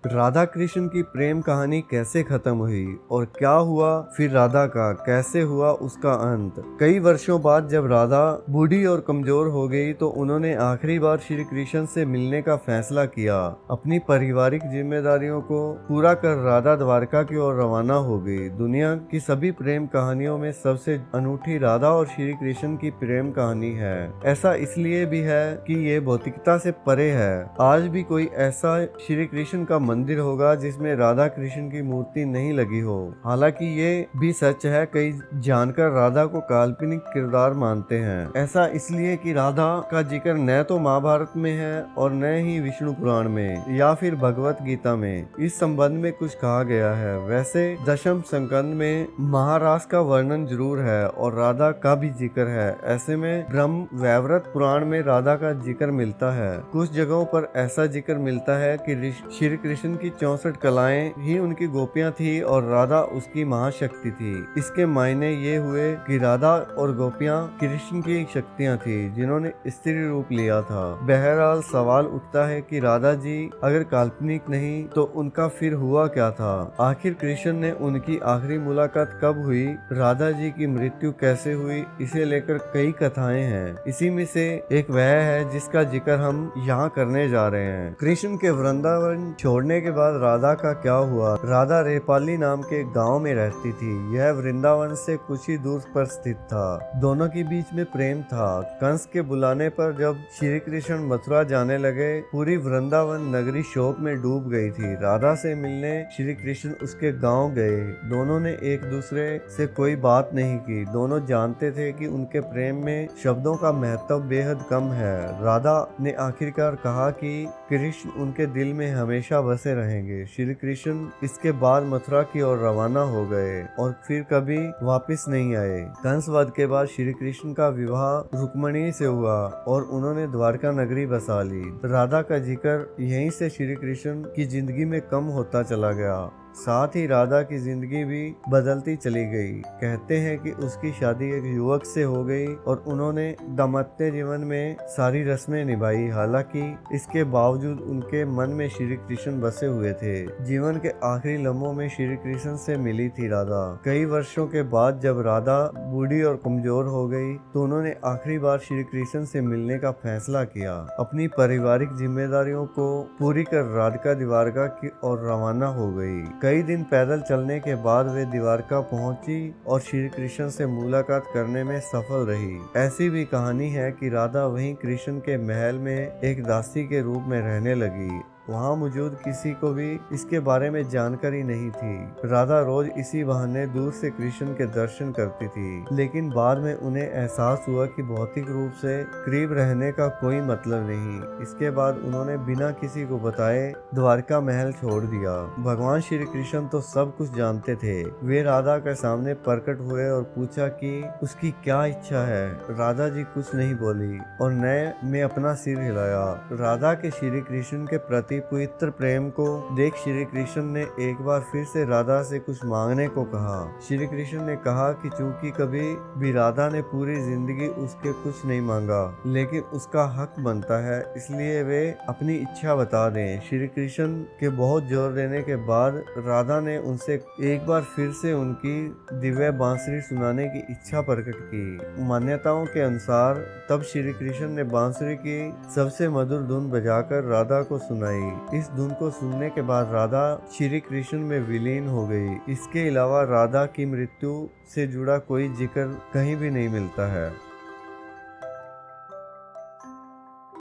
राधा कृष्ण की प्रेम कहानी कैसे खत्म हुई और क्या हुआ फिर राधा का कैसे हुआ उसका अंत। कई वर्षों बाद जब राधा बूढ़ी और कमजोर हो गई तो उन्होंने आखिरी बार श्री कृष्ण से मिलने का फैसला किया। अपनी पारिवारिक जिम्मेदारियों को पूरा कर राधा द्वारका की ओर रवाना हो गई। दुनिया की सभी प्रेम कहानियों में सबसे अनूठी राधा और श्री कृष्ण की प्रेम कहानी है। ऐसा इसलिए भी है कि ये भौतिकता से परे है। आज भी कोई ऐसा श्री कृष्ण का मंदिर होगा जिसमें राधा कृष्ण की मूर्ति नहीं लगी हो। हालांकि ये भी सच है, कई जानकर राधा को काल्पनिक किरदार मानते हैं। ऐसा इसलिए कि राधा का जिक्र न तो महाभारत में है और न ही विष्णु पुराण में या फिर भगवत गीता में इस संबंध में कुछ कहा गया है। वैसे दशम स्कंद में महारास का वर्णन जरूर है और राधा का भी जिक्र है। ऐसे में ब्रह्म वैवर्त पुराण में राधा का जिक्र मिलता है। कुछ जगहों पर ऐसा जिक्र मिलता है कि श्री कृष्ण की 64 कलाएं ही उनकी गोपियां थी और राधा उसकी महाशक्ति थी। इसके मायने ये हुए कि राधा और गोपियां कृष्ण की शक्तियां थी जिन्होंने स्त्री रूप लिया था। बहरहाल सवाल उठता है कि राधा जी अगर काल्पनिक नहीं तो उनका फिर हुआ क्या था। आखिर कृष्ण ने उनकी आखिरी मुलाकात कब हुई, राधा जी की मृत्यु कैसे हुई, इसे लेकर कई कथाएं हैं। इसी में से एक वह है जिसका जिक्र हम यहाँ करने जा रहे हैं। कृष्ण के वृंदावन छोड़ने के बाद राधा का क्या हुआ। राधा रेपाली नाम के गांव में रहती थी। यह वृंदावन से कुछ ही दूर पर स्थित था। दोनों के बीच में प्रेम था। कंस के बुलाने पर जब श्री कृष्ण मथुरा जाने लगे पूरी वृंदावन नगरी शोक में डूब गई थी। राधा से मिलने श्री कृष्ण उसके गांव गए। दोनों ने एक दूसरे से कोई बात नहीं की। दोनों जानते थे कि उनके प्रेम में शब्दों का महत्व बेहद कम है। राधा ने आखिरकार कहा कि कृष्ण उनके दिल में हमेशा बसे रहेंगे। श्री कृष्ण इसके बाद मथुरा की ओर रवाना हो गए और फिर कभी वापस नहीं आए। कंस वध के बाद श्री कृष्ण का विवाह रुक्मिणी से हुआ और उन्होंने द्वारका नगरी बसा ली। राधा का जिक्र यहीं से श्री कृष्ण की जिंदगी में कम होता चला गया। साथ ही राधा की जिंदगी भी बदलती चली गई। कहते हैं कि उसकी शादी एक युवक से हो गई और उन्होंने दाम्पत्य जीवन में सारी रस्में निभाई। हालांकि इसके बावजूद उनके मन में श्री कृष्ण बसे हुए थे। जीवन के आखिरी लम्हों में श्री कृष्ण से मिली थी राधा। कई वर्षों के बाद जब राधा बूढ़ी और कमजोर हो गई तो उन्होंने आखिरी बार श्री कृष्ण से मिलने का फैसला किया। अपनी पारिवारिक जिम्मेदारियों को पूरी कर राधिका द्वारका की ओर रवाना हो गई। कई दिन पैदल चलने के बाद वे द्वारका पहुंची और श्री कृष्ण से मुलाकात करने में सफल रही। ऐसी भी कहानी है कि राधा वहीं कृष्ण के महल में एक दासी के रूप में रहने लगी। वहाँ मौजूद किसी को भी इसके बारे में जानकारी नहीं थी। राधा रोज इसी बहाने दूर से कृष्ण के दर्शन करती थी, लेकिन बाद में उन्हें एहसास हुआ कि भौतिक रूप से करीब रहने का कोई मतलब नहीं। इसके बाद उन्होंने बिना किसी को बताए द्वारका महल छोड़ दिया। भगवान श्री कृष्ण तो सब कुछ जानते थे। वे राधा के सामने प्रकट हुए और पूछा कि उसकी क्या इच्छा है। राधा जी कुछ नहीं बोली और न में अपना सिर हिलाया। राधा के श्री कृष्ण के प्रति पवित्र प्रेम को देख श्री कृष्ण ने एक बार फिर से राधा से कुछ मांगने को कहा। श्री कृष्ण ने कहा कि चूंकि कभी भी राधा ने पूरी जिंदगी उसके कुछ नहीं मांगा, लेकिन उसका हक बनता है, इसलिए वे अपनी इच्छा बता दें। श्री कृष्ण के बहुत जोर देने के बाद राधा ने उनसे एक बार फिर से उनकी दिव्य बांसुरी सुनाने की इच्छा प्रकट की। मान्यताओं के अनुसार तब श्री कृष्ण ने बांसुरी की सबसे मधुर धुन बजाकर राधा को सुनाई। इस धुन को सुनने के बाद राधा श्री कृष्ण में विलीन हो गई। इसके अलावा राधा की मृत्यु से जुड़ा कोई जिक्र कहीं भी नहीं मिलता है।